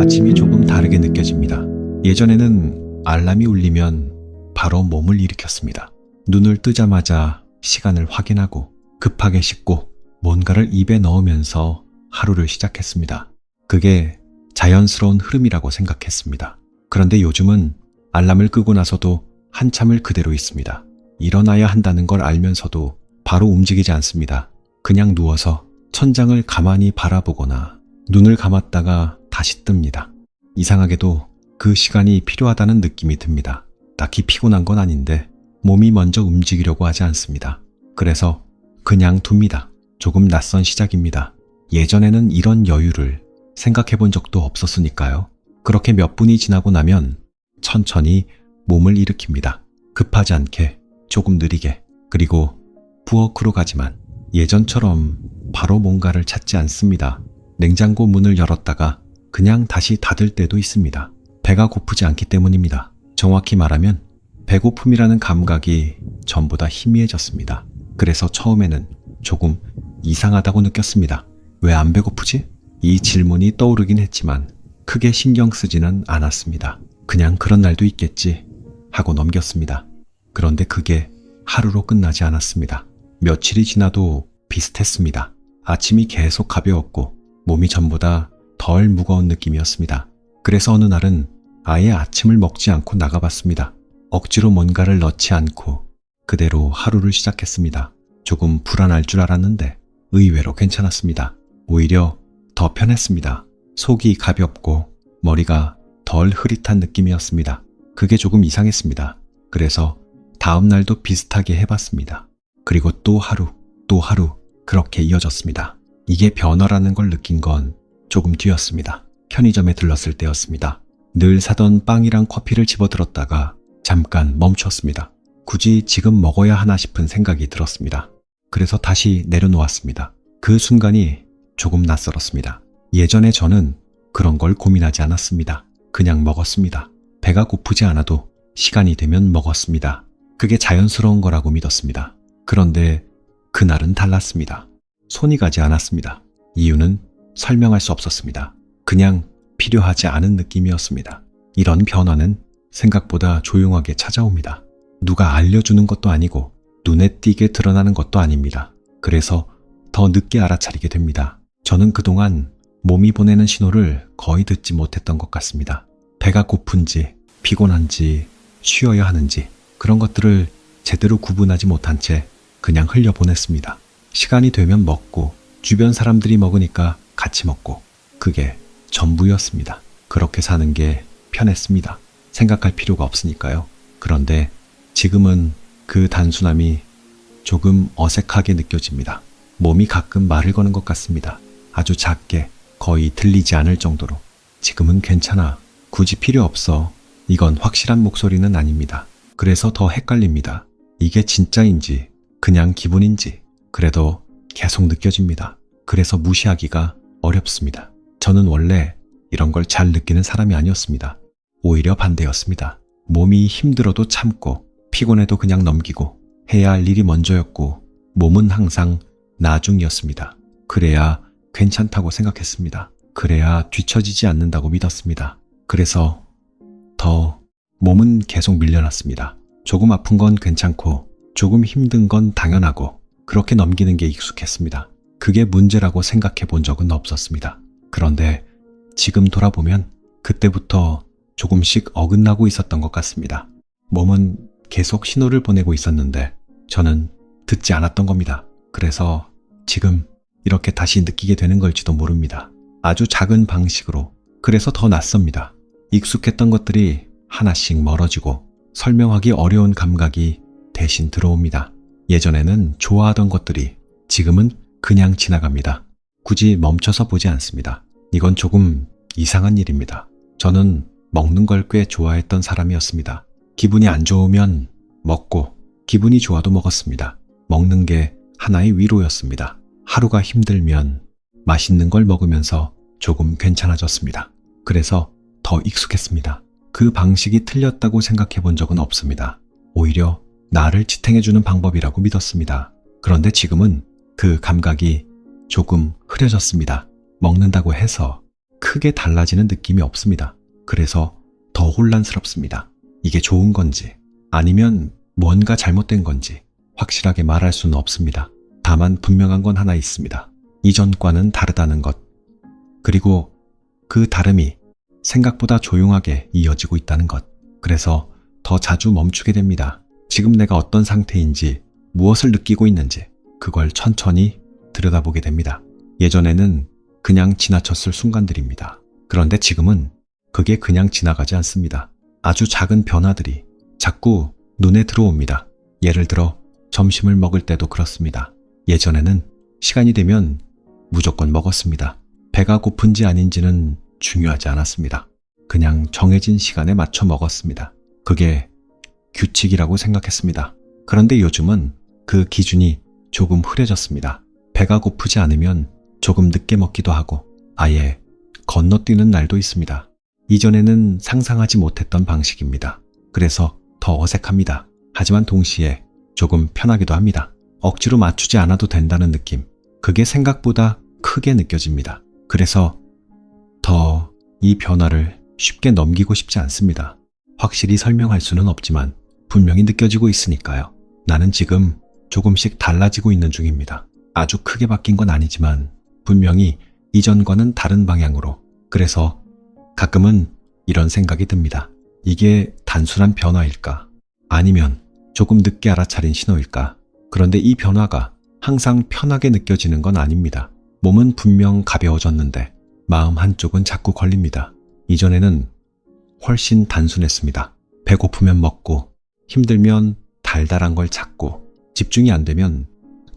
아침이 조금 다르게 느껴집니다. 예전에는 알람이 울리면 바로 몸을 일으켰습니다. 눈을 뜨자마자 시간을 확인하고 급하게 씻고 뭔가를 입에 넣으면서 하루를 시작했습니다. 그게 자연스러운 흐름이라고 생각했습니다. 그런데 요즘은 알람을 끄고 나서도 한참을 그대로 있습니다. 일어나야 한다는 걸 알면서도 바로 움직이지 않습니다. 그냥 누워서 천장을 가만히 바라보거나 눈을 감았다가 다시 뜹니다. 이상하게도 그 시간이 필요하다는 느낌이 듭니다. 딱히 피곤한 건 아닌데 몸이 먼저 움직이려고 하지 않습니다. 그래서 그냥 둡니다. 조금 낯선 시작입니다. 예전에는 이런 여유를 생각해 본 적도 없었으니까요. 그렇게 몇 분이 지나고 나면 천천히 몸을 일으킵니다. 급하지 않게, 조금 느리게, 그리고 부엌으로 가지만 예전처럼 바로 뭔가를 찾지 않습니다. 냉장고 문을 열었다가 그냥 다시 닫을 때도 있습니다. 배가 고프지 않기 때문입니다. 정확히 말하면 배고픔이라는 감각이 전보다 희미해졌습니다. 그래서 처음에는 조금 이상하다고 느꼈습니다. 왜 안 배고프지? 이 질문이 떠오르긴 했지만 크게 신경 쓰지는 않았습니다. 그냥 그런 날도 있겠지 하고 넘겼습니다. 그런데 그게 하루로 끝나지 않았습니다. 며칠이 지나도 비슷했습니다. 아침이 계속 가벼웠고 몸이 전보다 덜 무거운 느낌이었습니다. 그래서 어느 날은 아예 아침을 먹지 않고 나가봤습니다. 억지로 뭔가를 넣지 않고 그대로 하루를 시작했습니다. 조금 불안할 줄 알았는데 의외로 괜찮았습니다. 오히려 더 편했습니다. 속이 가볍고 머리가 덜 흐릿한 느낌이었습니다. 그게 조금 이상했습니다. 그래서 다음 날도 비슷하게 해봤습니다. 그리고 또 하루, 또 하루 그렇게 이어졌습니다. 이게 변화라는 걸 느낀 건 조금 뒤였습니다. 편의점에 들렀을 때였습니다. 늘 사던 빵이랑 커피를 집어들었다가 잠깐 멈췄습니다. 굳이 지금 먹어야 하나 싶은 생각이 들었습니다. 그래서 다시 내려놓았습니다. 그 순간이 조금 낯설었습니다. 예전에 저는 그런 걸 고민하지 않았습니다. 그냥 먹었습니다. 배가 고프지 않아도 시간이 되면 먹었습니다. 그게 자연스러운 거라고 믿었습니다. 그런데 그날은 달랐습니다. 손이 가지 않았습니다. 이유는 설명할 수 없었습니다. 그냥 필요하지 않은 느낌이었습니다. 이런 변화는 생각보다 조용하게 찾아옵니다. 누가 알려주는 것도 아니고 눈에 띄게 드러나는 것도 아닙니다. 그래서 더 늦게 알아차리게 됩니다. 저는 그동안 몸이 보내는 신호를 거의 듣지 못했던 것 같습니다. 배가 고픈지, 피곤한지, 쉬어야 하는지 그런 것들을 제대로 구분하지 못한 채 그냥 흘려보냈습니다. 시간이 되면 먹고 주변 사람들이 먹으니까 같이 먹고 그게 전부였습니다. 그렇게 사는 게 편했습니다. 생각할 필요가 없으니까요. 그런데 지금은 그 단순함이 조금 어색하게 느껴집니다. 몸이 가끔 말을 거는 것 같습니다. 아주 작게, 거의 들리지 않을 정도로. 지금은 괜찮아. 굳이 필요 없어. 이건 확실한 목소리는 아닙니다. 그래서 더 헷갈립니다. 이게 진짜인지 그냥 기분인지 그래도 계속 느껴집니다. 그래서 무시하기가 어렵습니다. 저는 원래 이런 걸 잘 느끼는 사람이 아니었습니다. 오히려 반대였습니다. 몸이 힘들어도 참고 피곤해도 그냥 넘기고 해야 할 일이 먼저였고 몸은 항상 나중이었습니다. 그래야 괜찮다고 생각했습니다. 그래야 뒤처지지 않는다고 믿었습니다. 그래서 더 몸은 계속 밀려났습니다. 조금 아픈 건 괜찮고 조금 힘든 건 당연하고 그렇게 넘기는 게 익숙했습니다. 그게 문제라고 생각해 본 적은 없었습니다. 그런데 지금 돌아보면 그때부터 조금씩 어긋나고 있었던 것 같습니다. 몸은 계속 신호를 보내고 있었는데 저는 듣지 않았던 겁니다. 그래서 지금 이렇게 다시 느끼게 되는 걸지도 모릅니다. 아주 작은 방식으로. 그래서 더 낯섭니다. 익숙했던 것들이 하나씩 멀어지고 설명하기 어려운 감각이 대신 들어옵니다. 예전에는 좋아하던 것들이 지금은 그냥 지나갑니다. 굳이 멈춰서 보지 않습니다. 이건 조금 이상한 일입니다. 저는 먹는 걸 꽤 좋아했던 사람이었습니다. 기분이 안 좋으면 먹고 기분이 좋아도 먹었습니다. 먹는 게 하나의 위로였습니다. 하루가 힘들면 맛있는 걸 먹으면서 조금 괜찮아졌습니다. 그래서 더 익숙했습니다. 그 방식이 틀렸다고 생각해 본 적은 없습니다. 오히려 나를 지탱해주는 방법이라고 믿었습니다. 그런데 지금은 그 감각이 조금 흐려졌습니다. 먹는다고 해서 큰 크게 달라지는 느낌이 없습니다. 그래서 더 혼란스럽습니다. 이게 좋은 건지 아니면 뭔가 잘못된 건지 확실하게 말할 수는 없습니다. 다만 분명한 건 하나 있습니다. 이전과는 다르다는 것. 그리고 그 다름이 생각보다 조용하게 이어지고 있다는 것. 그래서 더 자주 멈추게 됩니다. 지금 내가 어떤 상태인지, 무엇을 느끼고 있는지 그걸 천천히 들여다보게 됩니다. 예전에는 그냥 지나쳤을 순간들입니다. 그런데 지금은 그게 그냥 지나가지 않습니다. 아주 작은 변화들이 자꾸 눈에 들어옵니다. 예를 들어 점심을 먹을 때도 그렇습니다. 예전에는 시간이 되면 무조건 먹었습니다. 배가 고픈지 아닌지는 중요하지 않았습니다. 그냥 정해진 시간에 맞춰 먹었습니다. 그게 규칙이라고 생각했습니다. 그런데 요즘은 그 기준이 조금 흐려졌습니다. 배가 고프지 않으면 조금 늦게 먹기도 하고 아예 건너뛰는 날도 있습니다. 이전에는 상상하지 못했던 방식입니다. 그래서 더 어색합니다. 하지만 동시에 조금 편하기도 합니다. 억지로 맞추지 않아도 된다는 느낌. 그게 생각보다 크게 느껴집니다. 그래서 더 이 변화를 쉽게 넘기고 싶지 않습니다. 확실히 설명할 수는 없지만 분명히 느껴지고 있으니까요. 나는 지금 조금씩 달라지고 있는 중입니다. 아주 크게 바뀐 건 아니지만 분명히 이전과는 다른 방향으로. 그래서 가끔은 이런 생각이 듭니다. 이게 단순한 변화일까? 아니면 조금 늦게 알아차린 신호일까? 그런데 이 변화가 항상 편하게 느껴지는 건 아닙니다. 몸은 분명 가벼워졌는데 마음 한쪽은 자꾸 걸립니다. 이전에는 훨씬 단순했습니다. 배고프면 먹고, 힘들면 달달한 걸 찾고, 집중이 안 되면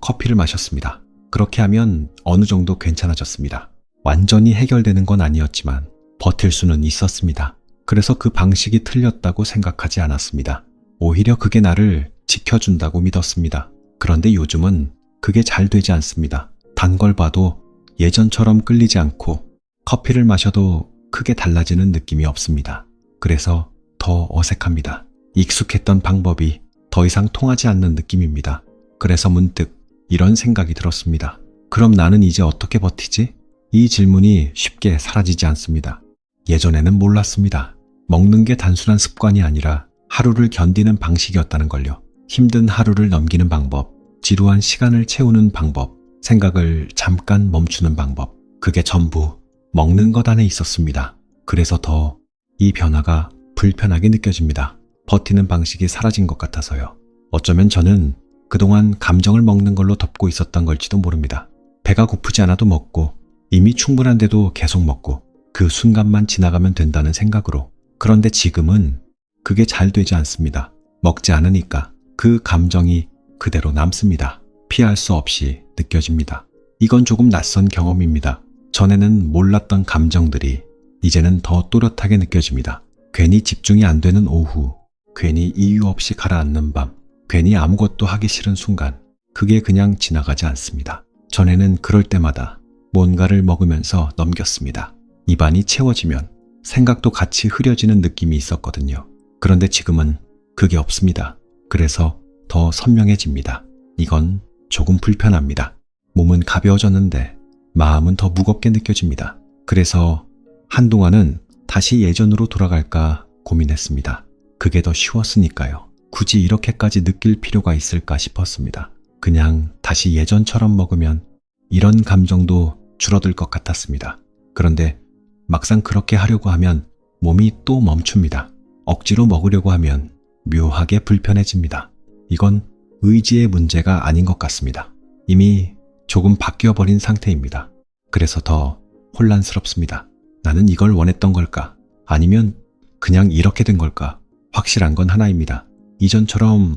커피를 마셨습니다. 그렇게 하면 어느 정도 괜찮아졌습니다. 완전히 해결되는 건 아니었지만 버틸 수는 있었습니다. 그래서 그 방식이 틀렸다고 생각하지 않았습니다. 오히려 그게 나를 지켜준다고 믿었습니다. 그런데 요즘은 그게 잘 되지 않습니다. 단 걸 봐도 예전처럼 끌리지 않고 커피를 마셔도 크게 달라지는 느낌이 없습니다. 그래서 더 어색합니다. 익숙했던 방법이 더 이상 통하지 않는 느낌입니다. 그래서 문득 이런 생각이 들었습니다. 그럼 나는 이제 어떻게 버티지? 이 질문이 쉽게 사라지지 않습니다. 예전에는 몰랐습니다. 먹는 게 단순한 습관이 아니라 하루를 견디는 방식이었다는 걸요. 힘든 하루를 넘기는 방법, 지루한 시간을 채우는 방법, 생각을 잠깐 멈추는 방법. 그게 전부 먹는 것 안에 있었습니다. 그래서 더 이 변화가 불편하게 느껴집니다. 버티는 방식이 사라진 것 같아서요. 어쩌면 저는 그동안 감정을 먹는 걸로 덮고 있었던 걸지도 모릅니다. 배가 고프지 않아도 먹고 이미 충분한데도 계속 먹고 그 순간만 지나가면 된다는 생각으로. 그런데 지금은 그게 잘 되지 않습니다. 먹지 않으니까 그 감정이 그대로 남습니다. 피할 수 없이 느껴집니다. 이건 조금 낯선 경험입니다. 전에는 몰랐던 감정들이 이제는 더 또렷하게 느껴집니다. 괜히 집중이 안 되는 오후, 괜히 이유 없이 가라앉는 밤, 괜히 아무것도 하기 싫은 순간, 그게 그냥 지나가지 않습니다. 전에는 그럴 때마다 뭔가를 먹으면서 넘겼습니다. 입안이 채워지면 생각도 같이 흐려지는 느낌이 있었거든요. 그런데 지금은 그게 없습니다. 그래서 더 선명해집니다. 이건 조금 불편합니다. 몸은 가벼워졌는데 마음은 더 무겁게 느껴집니다. 그래서 한동안은 다시 예전으로 돌아갈까 고민했습니다. 그게 더 쉬웠으니까요. 굳이 이렇게까지 느낄 필요가 있을까 싶었습니다. 그냥 다시 예전처럼 먹으면 이런 감정도 줄어들 것 같았습니다. 그런데 막상 그렇게 하려고 하면 몸이 또 멈춥니다. 억지로 먹으려고 하면 묘하게 불편해집니다. 이건 의지의 문제가 아닌 것 같습니다. 이미 조금 바뀌어버린 상태입니다. 그래서 더 혼란스럽습니다. 나는 이걸 원했던 걸까? 아니면 그냥 이렇게 된 걸까? 확실한 건 하나입니다. 이전처럼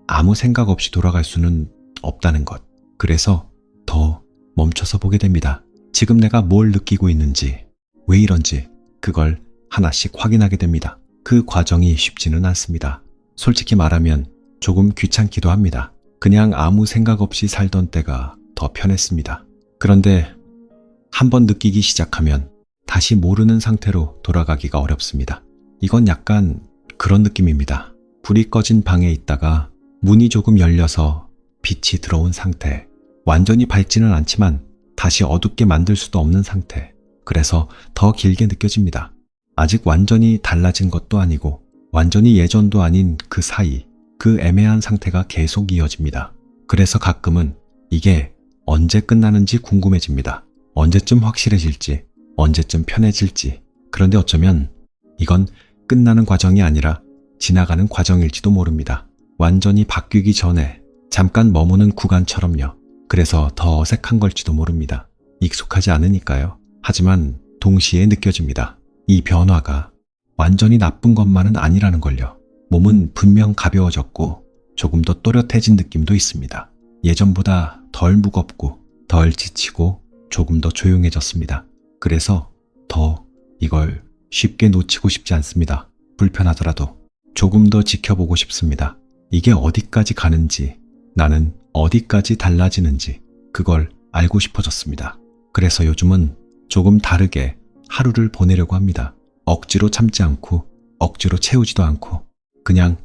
아무 생각 없이 돌아갈 수는 없다는 것. 그래서 더 멈춰서 보게 됩니다. 지금 내가 뭘 느끼고 있는지, 왜 이런지 그걸 하나씩 확인하게 됩니다. 그 과정이 쉽지는 않습니다. 솔직히 말하면 조금 귀찮기도 합니다. 그냥 아무 생각 없이 살던 때가 더 편했습니다. 그런데 한번 느끼기 시작하면 다시 모르는 상태로 돌아가기가 어렵습니다. 이건 약간 그런 느낌입니다. 불이 꺼진 방에 있다가 문이 조금 열려서 빛이 들어온 상태. 완전히 밝지는 않지만 다시 어둡게 만들 수도 없는 상태. 그래서 더 길게 느껴집니다. 아직 완전히 달라진 것도 아니고 완전히 예전도 아닌 그 사이, 그 애매한 상태가 계속 이어집니다. 그래서 가끔은 이게 언제 끝나는지 궁금해집니다. 언제쯤 확실해질지, 언제쯤 편해질지. 그런데 어쩌면 이건 끝나는 과정이 아니라 지나가는 과정일지도 모릅니다. 완전히 바뀌기 전에 잠깐 머무는 구간처럼요. 그래서 더 어색한 걸지도 모릅니다. 익숙하지 않으니까요. 하지만 동시에 느껴집니다. 이 변화가 완전히 나쁜 것만은 아니라는 걸요. 몸은 분명 가벼워졌고 조금 더 또렷해진 느낌도 있습니다. 예전보다 덜 무겁고 덜 지치고 조금 더 조용해졌습니다. 그래서 더 이걸 쉽게 놓치고 싶지 않습니다. 불편하더라도 조금 더 지켜보고 싶습니다. 이게 어디까지 가는지, 나는 어디까지 달라지는지 그걸 알고 싶어졌습니다. 그래서 요즘은 조금 다르게 하루를 보내려고 합니다. 억지로 참지 않고 억지로 채우지도 않고 그냥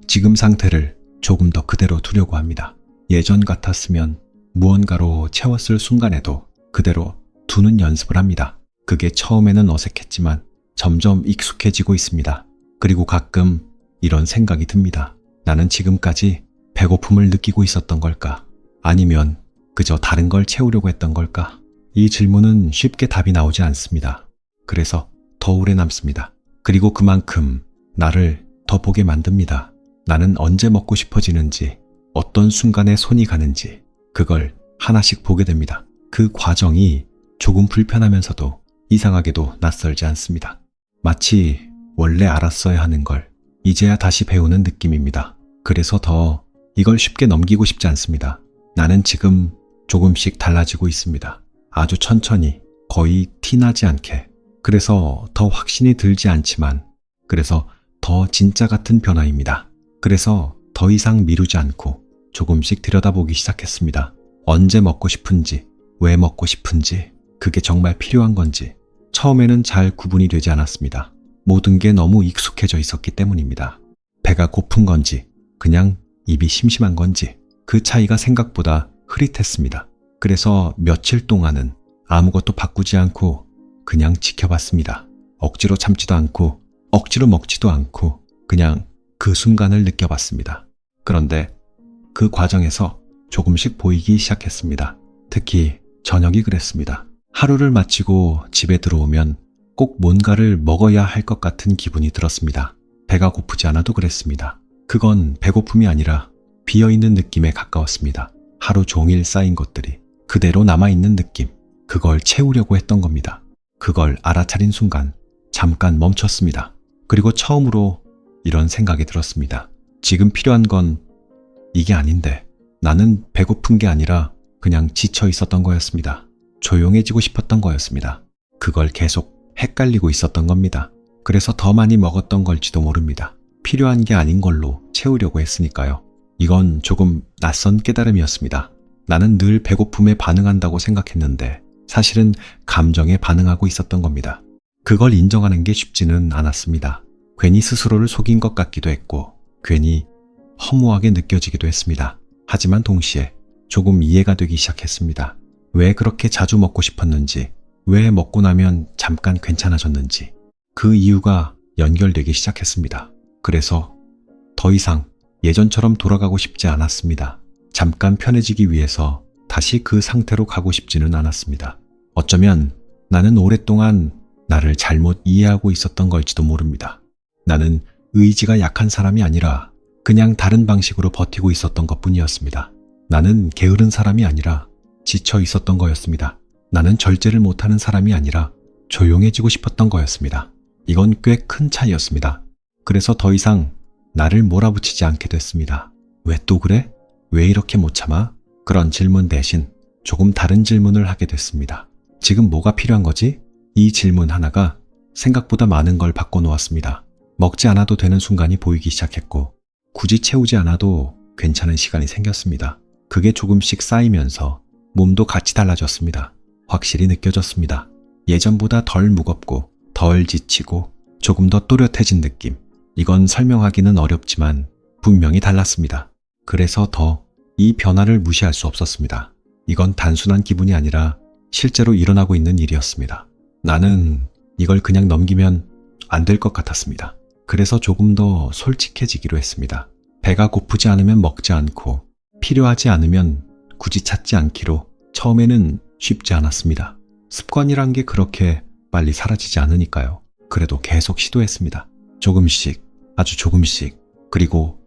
지금 상태를 조금 더 그대로 두려고 합니다. 예전 같았으면 무언가로 채웠을 순간에도 그대로 두는 연습을 합니다. 그게 처음에는 어색했지만 점점 익숙해지고 있습니다. 그리고 가끔 이런 생각이 듭니다. 나는 지금까지 배고픔을 느끼고 있었던 걸까? 아니면 그저 다른 걸 채우려고 했던 걸까? 이 질문은 쉽게 답이 나오지 않습니다. 그래서 더 오래 남습니다. 그리고 그만큼 나를 더 보게 만듭니다. 나는 언제 먹고 싶어지는지, 어떤 순간에 손이 가는지 그걸 하나씩 보게 됩니다. 그 과정이 조금 불편하면서도 이상하게도 낯설지 않습니다. 마치 원래 알았어야 하는 걸 이제야 다시 배우는 느낌입니다. 그래서 더 이걸 쉽게 넘기고 싶지 않습니다. 나는 지금 조금씩 달라지고 있습니다. 아주 천천히, 거의 티나지 않게. 그래서 더 확신이 들지 않지만, 그래서 더 진짜 같은 변화입니다. 그래서 더 이상 미루지 않고 조금씩 들여다보기 시작했습니다. 언제 먹고 싶은지, 왜 먹고 싶은지, 그게 정말 필요한 건지 처음에는 잘 구분이 되지 않았습니다. 모든 게 너무 익숙해져 있었기 때문입니다. 배가 고픈 건지, 그냥 입이 심심한 건지 그 차이가 생각보다 흐릿했습니다. 그래서 며칠 동안은 아무것도 바꾸지 않고 그냥 지켜봤습니다. 억지로 참지도 않고 억지로 먹지도 않고 그냥 그 순간을 느껴봤습니다. 그런데 그 과정에서 조금씩 보이기 시작했습니다. 특히 저녁이 그랬습니다. 하루를 마치고 집에 들어오면 꼭 뭔가를 먹어야 할 것 같은 기분이 들었습니다. 배가 고프지 않아도 그랬습니다. 그건 배고픔이 아니라 비어있는 느낌에 가까웠습니다. 하루 종일 쌓인 것들이 그대로 남아있는 느낌, 그걸 채우려고 했던 겁니다. 그걸 알아차린 순간 잠깐 멈췄습니다. 그리고 처음으로 이런 생각이 들었습니다. 지금 필요한 건 이게 아닌데 나는 배고픈 게 아니라 그냥 지쳐 있었던 거였습니다. 조용해지고 싶었던 거였습니다. 그걸 계속 헷갈리고 있었던 겁니다. 그래서 더 많이 먹었던 걸지도 모릅니다. 필요한 게 아닌 걸로 채우려고 했으니까요. 이건 조금 낯선 깨달음이었습니다. 나는 늘 배고픔에 반응한다고 생각했는데 사실은 감정에 반응하고 있었던 겁니다. 그걸 인정하는 게 쉽지는 않았습니다. 괜히 스스로를 속인 것 같기도 했고 괜히 허무하게 느껴지기도 했습니다. 하지만 동시에 조금 이해가 되기 시작했습니다. 왜 그렇게 자주 먹고 싶었는지, 왜 먹고 나면 잠깐 괜찮아졌는지 그 이유가 연결되기 시작했습니다. 그래서 더 이상 예전처럼 돌아가고 싶지 않았습니다. 잠깐 편해지기 위해서 다시 그 상태로 가고 싶지는 않았습니다. 어쩌면 나는 오랫동안 나를 잘못 이해하고 있었던 걸지도 모릅니다. 나는 의지가 약한 사람이 아니라 그냥 다른 방식으로 버티고 있었던 것뿐이었습니다. 나는 게으른 사람이 아니라 지쳐 있었던 거였습니다. 나는 절제를 못하는 사람이 아니라 조용해지고 싶었던 거였습니다. 이건 꽤 큰 차이였습니다. 그래서 더 이상 나를 몰아붙이지 않게 됐습니다. 왜 또 그래? 왜 이렇게 못 참아? 그런 질문 대신 조금 다른 질문을 하게 됐습니다. 지금 뭐가 필요한 거지? 이 질문 하나가 생각보다 많은 걸 바꿔놓았습니다. 먹지 않아도 되는 순간이 보이기 시작했고 굳이 채우지 않아도 괜찮은 시간이 생겼습니다. 그게 조금씩 쌓이면서 몸도 같이 달라졌습니다. 확실히 느껴졌습니다. 예전보다 덜 무겁고 덜 지치고 조금 더 또렷해진 느낌. 이건 설명하기는 어렵지만 분명히 달랐습니다. 그래서 더 이 변화를 무시할 수 없었습니다. 이건 단순한 기분이 아니라 실제로 일어나고 있는 일이었습니다. 나는 이걸 그냥 넘기면 안 될 것 같았습니다. 그래서 조금 더 솔직해지기로 했습니다. 배가 고프지 않으면 먹지 않고 필요하지 않으면 굳이 찾지 않기로 처음에는 쉽지 않았습니다. 습관이란 게 그렇게 빨리 사라지지 않으니까요. 그래도 계속 시도했습니다. 조금씩, 아주 조금씩, 그리고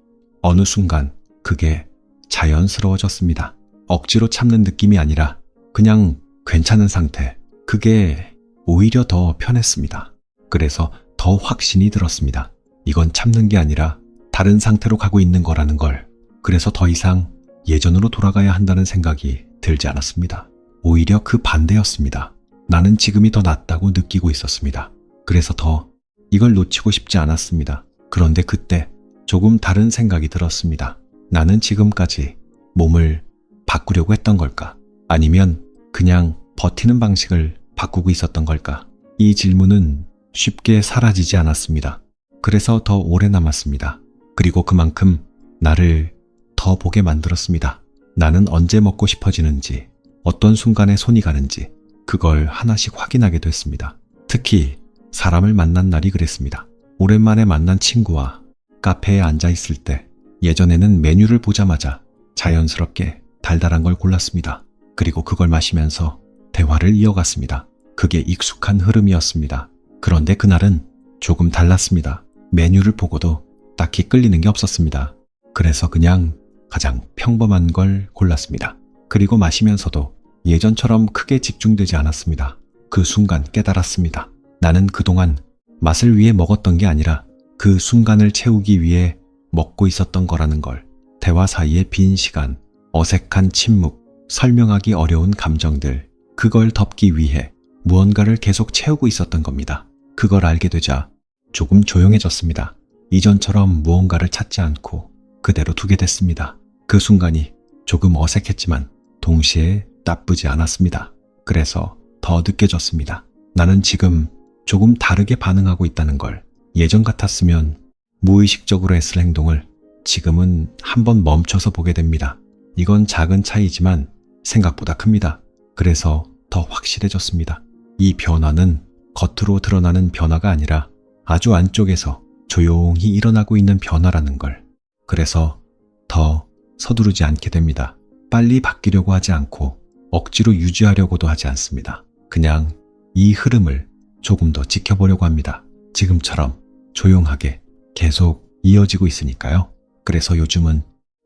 어느 순간 그게 자연스러워졌습니다. 억지로 참는 느낌이 아니라 그냥 괜찮은 상태. 그게 오히려 더 편했습니다. 그래서 더 확신이 들었습니다. 이건 참는 게 아니라 다른 상태로 가고 있는 거라는 걸. 그래서 더 이상 예전으로 돌아가야 한다는 생각이 들지 않았습니다. 오히려 그 반대였습니다. 나는 지금이 더 낫다고 느끼고 있었습니다. 그래서 더 이걸 놓치고 싶지 않았습니다. 그런데 그때 조금 다른 생각이 들었습니다. 나는 지금까지 몸을 바꾸려고 했던 걸까? 아니면 그냥 버티는 방식을 바꾸고 있었던 걸까? 이 질문은 쉽게 사라지지 않았습니다. 그래서 더 오래 남았습니다. 그리고 그만큼 나를 더 보게 만들었습니다. 나는 언제 먹고 싶어지는지, 어떤 순간에 손이 가는지 그걸 하나씩 확인하게 됐습니다. 특히 사람을 만난 날이 그랬습니다. 오랜만에 만난 친구와 카페에 앉아 있을 때 예전에는 메뉴를 보자마자 자연스럽게 달달한 걸 골랐습니다. 그리고 그걸 마시면서 대화를 이어갔습니다. 그게 익숙한 흐름이었습니다. 그런데 그날은 조금 달랐습니다. 메뉴를 보고도 딱히 끌리는 게 없었습니다. 그래서 그냥 가장 평범한 걸 골랐습니다. 그리고 마시면서도 예전처럼 크게 집중되지 않았습니다. 그 순간 깨달았습니다. 나는 그동안 맛을 위해 먹었던 게 아니라 그 순간을 채우기 위해 먹고 있었던 거라는 걸. 대화 사이의 빈 시간, 어색한 침묵, 설명하기 어려운 감정들, 그걸 덮기 위해 무언가를 계속 채우고 있었던 겁니다. 그걸 알게 되자 조금 조용해졌습니다. 이전처럼 무언가를 찾지 않고 그대로 두게 됐습니다. 그 순간이 조금 어색했지만 동시에 나쁘지 않았습니다. 그래서 더 느껴졌습니다. 나는 지금 조금 다르게 반응하고 있다는 걸. 예전 같았으면 무의식적으로 했을 행동을 지금은 한번 멈춰서 보게 됩니다. 이건 작은 차이지만 생각보다 큽니다. 그래서 더 확실해졌습니다. 이 변화는 겉으로 드러나는 변화가 아니라 아주 안쪽에서 조용히 일어나고 있는 변화라는 걸. 그래서 더 서두르지 않게 됩니다. 빨리 바뀌려고 하지 않고 억지로 유지하려고도 하지 않습니다. 그냥 이 흐름을 조금 더 지켜보려고 합니다. 지금처럼 조용하게 계속 이어지고 있으니까요. 그래서 요즘은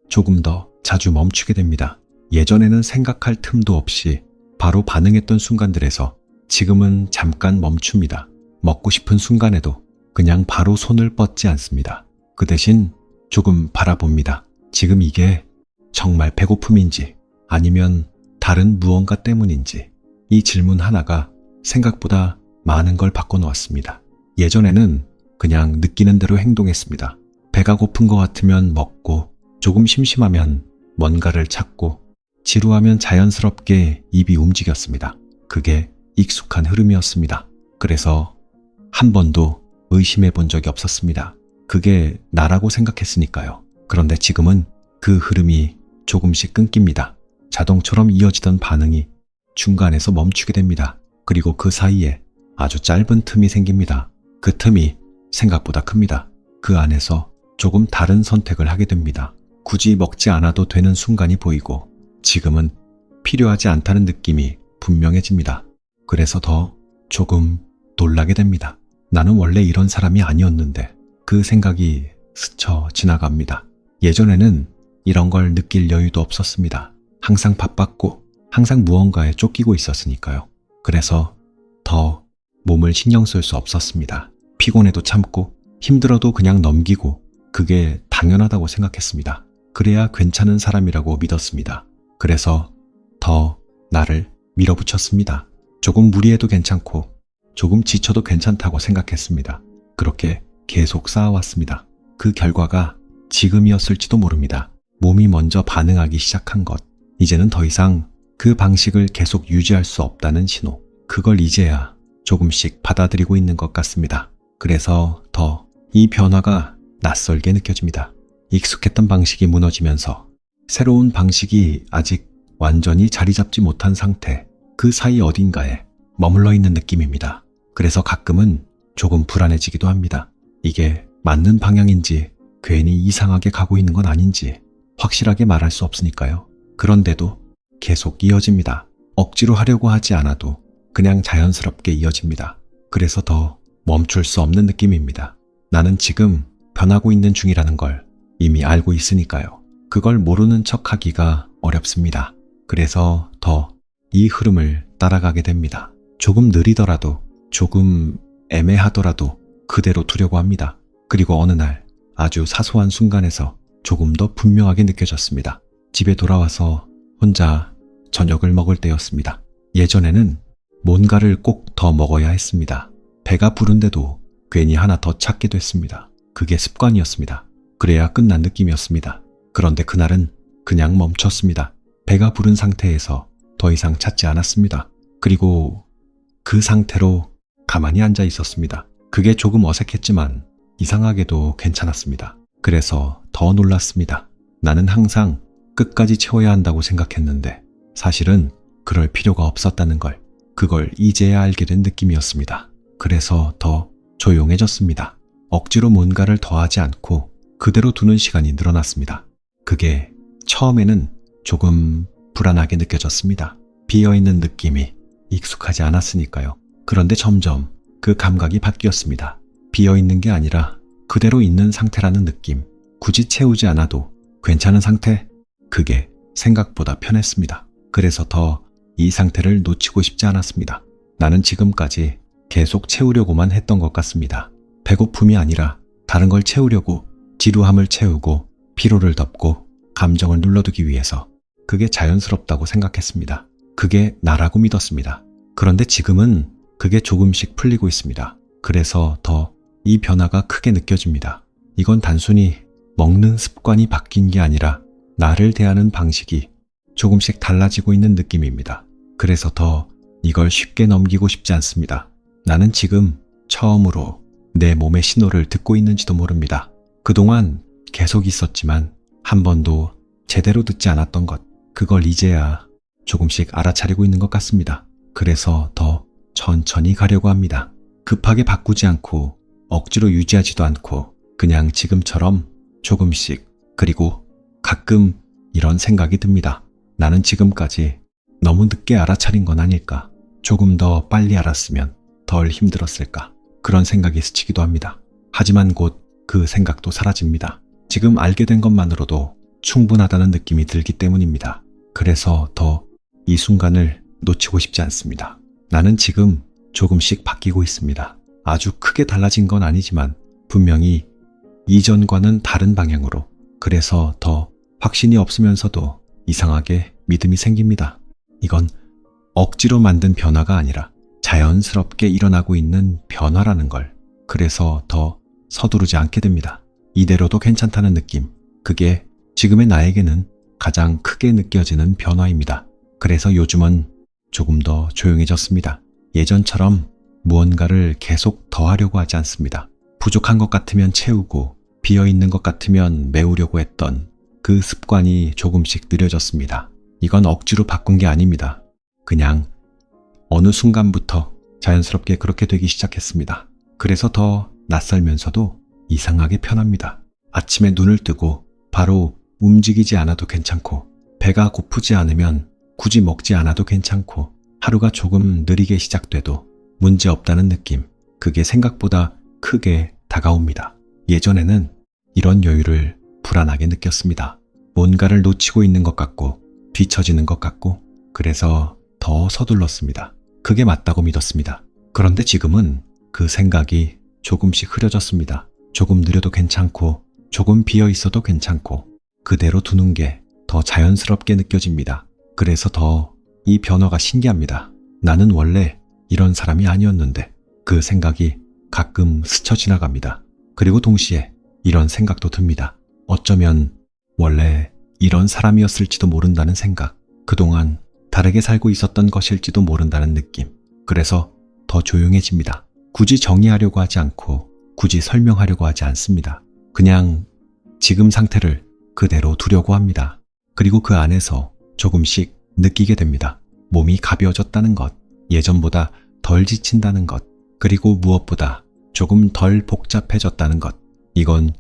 조금 더 자주 멈추게 됩니다. 예전에는 생각할 틈도 없이 바로 반응했던 순간들에서 지금은 잠깐 멈춥니다. 먹고 싶은 순간에도 그냥 바로 손을 뻗지 않습니다. 그 대신 조금 바라봅니다. 지금 이게 정말 배고픔인지 아니면 다른 무언가 때문인지. 이 질문 하나가 생각보다 많은 걸 바꿔놓았습니다. 예전에는 그냥 느끼는 대로 행동했습니다. 배가 고픈 것 같으면 먹고, 조금 심심하면 뭔가를 찾고, 지루하면 자연스럽게 입이 움직였습니다. 그게 익숙한 흐름이었습니다. 그래서 한 번도 의심해 본 적이 없었습니다. 그게 나라고 생각했으니까요. 그런데 지금은 그 흐름이 조금씩 끊깁니다. 자동처럼 이어지던 반응이 중간에서 멈추게 됩니다. 그리고 그 사이에 아주 짧은 틈이 생깁니다. 그 틈이 생각보다 큽니다. 그 안에서 조금 다른 선택을 하게 됩니다. 굳이 먹지 않아도 되는 순간이 보이고 지금은 필요하지 않다는 느낌이 분명해집니다. 그래서 더 조금 놀라게 됩니다. 나는 원래 이런 사람이 아니었는데 그 생각이 스쳐 지나갑니다. 예전에는 이런 걸 느낄 여유도 없었습니다. 항상 바빴고 항상 무언가에 쫓기고 있었으니까요. 그래서 더 몸을 신경 쓸 수 없었습니다. 피곤해도 참고 힘들어도 그냥 넘기고 그게 당연하다고 생각했습니다. 그래야 괜찮은 사람이라고 믿었습니다. 그래서 더 나를 밀어붙였습니다. 조금 무리해도 괜찮고 조금 지쳐도 괜찮다고 생각했습니다. 그렇게 계속 쌓아왔습니다. 그 결과가 지금이었을지도 모릅니다. 몸이 먼저 반응하기 시작한 것. 이제는 더 이상 그 방식을 계속 유지할 수 없다는 신호. 그걸 이제야 조금씩 받아들이고 있는 것 같습니다. 그래서 더 이 변화가 낯설게 느껴집니다. 익숙했던 방식이 무너지면서 새로운 방식이 아직 완전히 자리 잡지 못한 상태. 그 사이 어딘가에 머물러 있는 느낌입니다. 그래서 가끔은 조금 불안해지기도 합니다. 이게 맞는 방향인지 괜히 이상하게 가고 있는 건 아닌지 확실하게 말할 수 없으니까요. 그런데도 계속 이어집니다. 억지로 하려고 하지 않아도 그냥 자연스럽게 이어집니다. 그래서 더 멈출 수 없는 느낌입니다. 나는 지금 변하고 있는 중이라는 걸 이미 알고 있으니까요. 그걸 모르는 척 하기가 어렵습니다. 그래서 더 이 흐름을 따라가게 됩니다. 조금 느리더라도, 조금 애매하더라도 그대로 두려고 합니다. 그리고 어느 날 아주 사소한 순간에서 조금 더 분명하게 느껴졌습니다. 집에 돌아와서 혼자 저녁을 먹을 때였습니다. 예전에는 뭔가를 꼭 더 먹어야 했습니다. 배가 부른데도 괜히 하나 더 찾게 됐습니다. 그게 습관이었습니다. 그래야 끝난 느낌이었습니다. 그런데 그날은 그냥 멈췄습니다. 배가 부른 상태에서 더 이상 찾지 않았습니다. 그리고 그 상태로 가만히 앉아 있었습니다. 그게 조금 어색했지만 이상하게도 괜찮았습니다. 그래서 더 놀랐습니다. 나는 항상 끝까지 채워야 한다고 생각했는데 사실은 그럴 필요가 없었다는 걸, 그걸 이제야 알게 된 느낌이었습니다. 그래서 더 조용해졌습니다. 억지로 뭔가를 더하지 않고 그대로 두는 시간이 늘어났습니다. 그게 처음에는 조금 불안하게 느껴졌습니다. 비어있는 느낌이 익숙하지 않았으니까요. 그런데 점점 그 감각이 바뀌었습니다. 비어있는 게 아니라 그대로 있는 상태라는 느낌. 굳이 채우지 않아도 괜찮은 상태? 그게 생각보다 편했습니다. 그래서 더 이 상태를 놓치고 싶지 않았습니다. 나는 지금까지 계속 채우려고만 했던 것 같습니다. 배고픔이 아니라 다른 걸 채우려고, 지루함을 채우고 피로를 덮고 감정을 눌러두기 위해서. 그게 자연스럽다고 생각했습니다. 그게 나라고 믿었습니다. 그런데 지금은 그게 조금씩 풀리고 있습니다. 그래서 더 이 변화가 크게 느껴집니다. 이건 단순히 먹는 습관이 바뀐 게 아니라 나를 대하는 방식이 조금씩 달라지고 있는 느낌입니다. 그래서 더 이걸 쉽게 넘기고 싶지 않습니다. 나는 지금 처음으로 내 몸의 신호를 듣고 있는지도 모릅니다. 그동안 계속 있었지만 한 번도 제대로 듣지 않았던 것, 그걸 이제야 조금씩 알아차리고 있는 것 같습니다. 그래서 더 천천히 가려고 합니다. 급하게 바꾸지 않고 억지로 유지하지도 않고 그냥 지금처럼 조금씩. 그리고 가끔 이런 생각이 듭니다. 나는 지금까지 너무 늦게 알아차린 건 아닐까? 조금 더 빨리 알았으면 덜 힘들었을까? 그런 생각이 스치기도 합니다. 하지만 곧 그 생각도 사라집니다. 지금 알게 된 것만으로도 충분하다는 느낌이 들기 때문입니다. 그래서 더 이 순간을 놓치고 싶지 않습니다. 나는 지금 조금씩 바뀌고 있습니다. 아주 크게 달라진 건 아니지만 분명히 이전과는 다른 방향으로. 그래서 더 확신이 없으면서도 이상하게 믿음이 생깁니다. 이건 억지로 만든 변화가 아니라 자연스럽게 일어나고 있는 변화라는 걸. 그래서 더 서두르지 않게 됩니다. 이대로도 괜찮다는 느낌. 그게 지금의 나에게는 가장 크게 느껴지는 변화입니다. 그래서 요즘은 조금 더 조용해졌습니다. 예전처럼 무언가를 계속 더하려고 하지 않습니다. 부족한 것 같으면 채우고 비어있는 것 같으면 메우려고 했던 그 습관이 조금씩 느려졌습니다. 이건 억지로 바꾼 게 아닙니다. 그냥 어느 순간부터 자연스럽게 그렇게 되기 시작했습니다. 그래서 더 낯설면서도 이상하게 편합니다. 아침에 눈을 뜨고 바로 움직이지 않아도 괜찮고, 배가 고프지 않으면 굳이 먹지 않아도 괜찮고, 하루가 조금 느리게 시작돼도 문제없다는 느낌. 그게 생각보다 크게 다가옵니다. 예전에는 이런 여유를 불안하게 느꼈습니다. 뭔가를 놓치고 있는 것 같고 뒤처지는 것 같고, 그래서 더 서둘렀습니다. 그게 맞다고 믿었습니다. 그런데 지금은 그 생각이 조금씩 흐려졌습니다. 조금 느려도 괜찮고 조금 비어 있어도 괜찮고 그대로 두는 게 더 자연스럽게 느껴집니다. 그래서 더 이 변화가 신기합니다. 나는 원래 이런 사람이 아니었는데 그 생각이 가끔 스쳐 지나갑니다. 그리고 동시에 이런 생각도 듭니다. 어쩌면 원래 이런 사람이었을지도 모른다는 생각. 그동안 다르게 살고 있었던 것일지도 모른다는 느낌. 그래서 더 조용해집니다. 굳이 정의하려고 하지 않고 굳이 설명하려고 하지 않습니다. 그냥 지금 상태를 그대로 두려고 합니다. 그리고 그 안에서 조금씩 느끼게 됩니다. 몸이 가벼워졌다는 것, 예전보다 덜 지친다는 것, 그리고 무엇보다 조금 덜 복잡해졌다는 것. 이건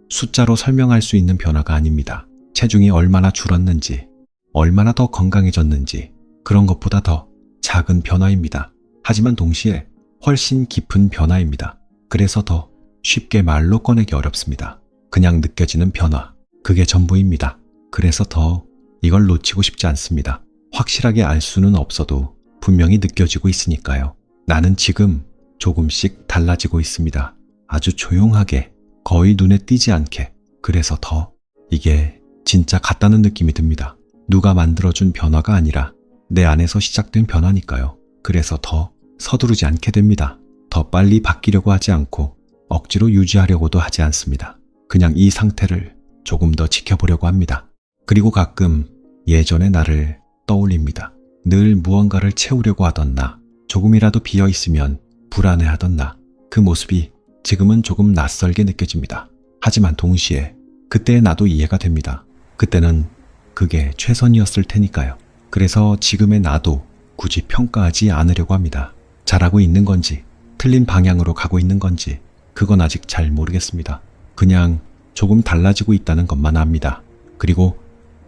숫자로 설명할 수 있는 변화가 아닙니다. 체중이 얼마나 줄었는지, 얼마나 더 건강해졌는지, 그런 것보다 더 작은 변화입니다. 하지만 동시에 훨씬 깊은 변화입니다. 그래서 더 쉽게 말로 꺼내기 어렵습니다. 그냥 느껴지는 변화, 그게 전부입니다. 그래서 더 이걸 놓치고 싶지 않습니다. 확실하게 알 수는 없어도 분명히 느껴지고 있으니까요. 나는 지금 조금씩 달라지고 있습니다. 아주 조용하게, 거의 눈에 띄지 않게. 그래서 더 이게 진짜 같다는 느낌이 듭니다. 누가 만들어준 변화가 아니라 내 안에서 시작된 변화니까요. 그래서 더 서두르지 않게 됩니다. 더 빨리 바뀌려고 하지 않고 억지로 유지하려고도 하지 않습니다. 그냥 이 상태를 조금 더 지켜보려고 합니다. 그리고 가끔 예전의 나를 떠올립니다. 늘 무언가를 채우려고 하던 나, 조금이라도 비어 있으면 불안해하던 나, 그 모습이 지금은 조금 낯설게 느껴집니다. 하지만 동시에 그때의 나도 이해가 됩니다. 그때는 그게 최선이었을 테니까요. 그래서 지금의 나도 굳이 평가하지 않으려고 합니다. 잘하고 있는 건지, 틀린 방향으로 가고 있는 건지, 그건 아직 잘 모르겠습니다. 그냥 조금 달라지고 있다는 것만 압니다. 그리고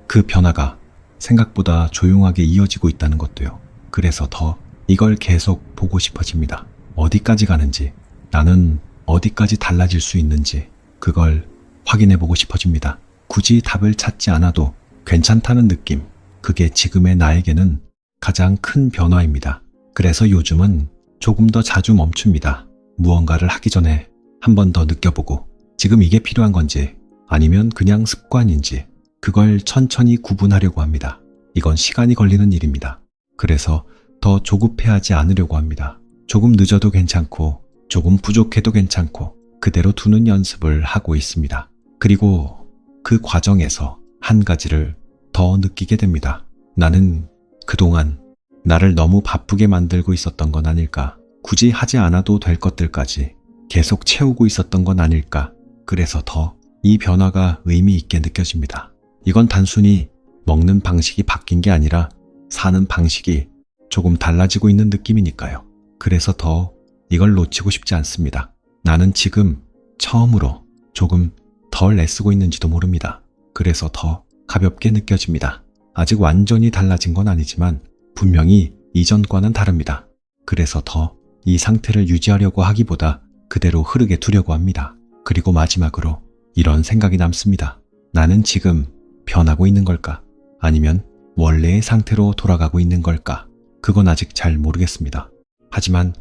그 변화가 생각보다 조용하게 이어지고 있다는 것도요. 그래서 더 이걸 계속 보고 싶어집니다. 어디까지 가는지, 나는 어디까지 달라질 수 있는지, 그걸 확인해 보고 싶어집니다. 굳이 답을 찾지 않아도 괜찮다는 느낌, 그게 지금의 나에게는 가장 큰 변화입니다. 그래서 요즘은 조금 더 자주 멈춥니다. 무언가를 하기 전에 한 번 더 느껴보고, 지금 이게 필요한 건지 아니면 그냥 습관인지, 그걸 천천히 구분하려고 합니다. 이건 시간이 걸리는 일입니다. 그래서 더 조급해하지 않으려고 합니다. 조금 늦어도 괜찮고, 조금 부족해도 괜찮고, 그대로 두는 연습을 하고 있습니다. 그리고 그 과정에서 한 가지를 더 느끼게 됩니다. 나는 그동안 나를 너무 바쁘게 만들고 있었던 건 아닐까? 굳이 하지 않아도 될 것들까지 계속 채우고 있었던 건 아닐까? 그래서 더 이 변화가 의미 있게 느껴집니다. 이건 단순히 먹는 방식이 바뀐 게 아니라 사는 방식이 조금 달라지고 있는 느낌이니까요. 그래서 더 이걸 놓치고 싶지 않습니다. 나는 지금 처음으로 조금 덜 애쓰고 있는지도 모릅니다. 그래서 더 가볍게 느껴집니다. 아직 완전히 달라진 건 아니지만 분명히 이전과는 다릅니다. 그래서 더 이 상태를 유지하려고 하기보다 그대로 흐르게 두려고 합니다. 그리고 마지막으로 이런 생각이 남습니다. 나는 지금 변하고 있는 걸까? 아니면 원래의 상태로 돌아가고 있는 걸까? 그건 아직 잘 모르겠습니다. 하지만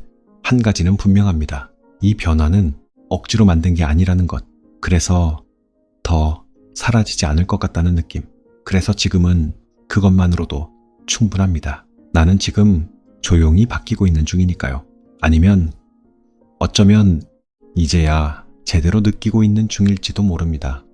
한 가지는 분명합니다. 이 변화는 억지로 만든 게 아니라는 것. 그래서 더 사라지지 않을 것 같다는 느낌. 그래서 지금은 그것만으로도 충분합니다. 나는 지금 조용히 바뀌고 있는 중이니까요. 아니면 어쩌면 이제야 제대로 느끼고 있는 중일지도 모릅니다.